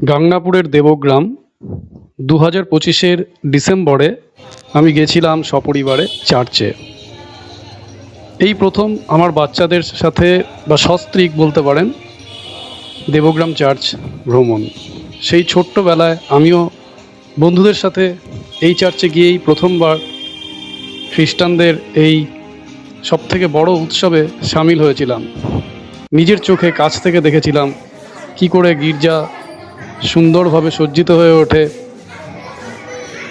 গাংনাপুরের দেবগ্রাম 2025-এর ডিসেম্বরে আমি গেছিলাম সপরিবারে চার্চে। এই প্রথম আমার বাচ্চাদের সাথে বা সস্ত্রীক বলতে পারেন দেবগ্রাম চার্চ ভ্রমণ। সেই ছোট্টবেলায় আমিও বন্ধুদের সাথে এই চার্চে গিয়েই প্রথমবার খ্রিস্টানদের এই সবথেকে বড় উৎসবে সামিল হয়েছিলাম। নিজের চোখে কাছ থেকে দেখেছিলাম কি করে গির্জা সুন্দরভাবে সজ্জিত হয়ে ওঠে।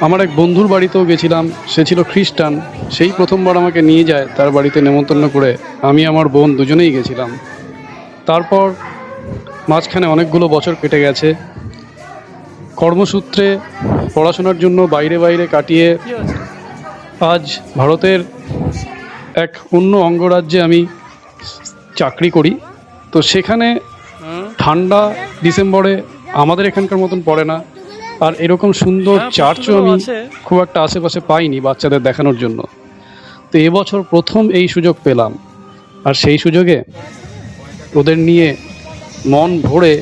আমার এক বন্ধুর বাড়িতেও গেছিলাম, সে ছিল খ্রিস্টান। সেই প্রথমবার আমাকে নিয়ে যায় তার বাড়িতে নেমন্তন্ন করে। আমি আমার বোন দুজনেই গেছিলাম। তারপর মাঝখানে অনেকগুলো বছর কেটে গেছে। কর্মসূত্রে পড়াশোনার জন্য বাইরে বাইরে কাটিয়ে আজ ভারতের এক অন্য অঙ্গরাজ্যে আমি চাকরি করি। তো সেখানে ঠান্ডা ডিসেম্বরে আমাদের এখানকার মতন পড়ে না, আর এরকম সুন্দর চার্চও আমি খুব একটা আশেপাশে পাইনি বাচ্চাদের দেখানোর জন্য। তো এবছর প্রথম এই সুযোগ পেলাম, আর সেই সুযোগে ওদের নিয়ে মন ভরে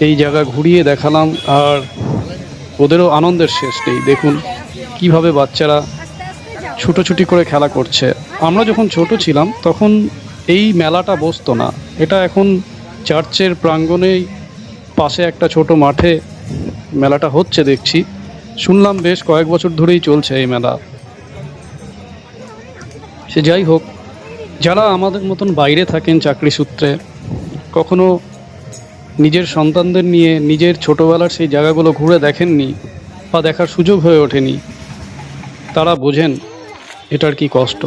এই জায়গা ঘুরিয়ে দেখালাম, আর ওদেরও আনন্দের শেষ নেই। দেখুন কিভাবে বাচ্চারা ছুটোছুটি করে খেলা করছে। আমরা যখন ছোট ছিলাম তখন এই মেলাটা বসতো না। এটা এখন চার্চের প্রাঙ্গণেই পাশে একটা ছোট মাঠে মেলাটা হচ্ছে দেখছি। শুনলাম বেশ কয়েক বছর ধরেই চলছে এই মেলা। সে যাই হোক, যারা আমাদের মতন বাইরে থাকেন চাকরি সূত্রে, কখনো নিজের সন্তানদের নিয়ে নিজের ছোটোবেলার সেই জায়গাগুলো ঘুরে দেখেননি বা দেখার সুযোগ হয়ে ওঠেনি, তারা বোঝেন এটার কি কষ্ট।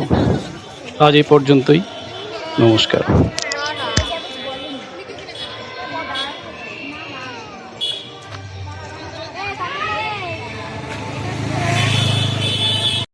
আজ এই পর্যন্তই। নমস্কার।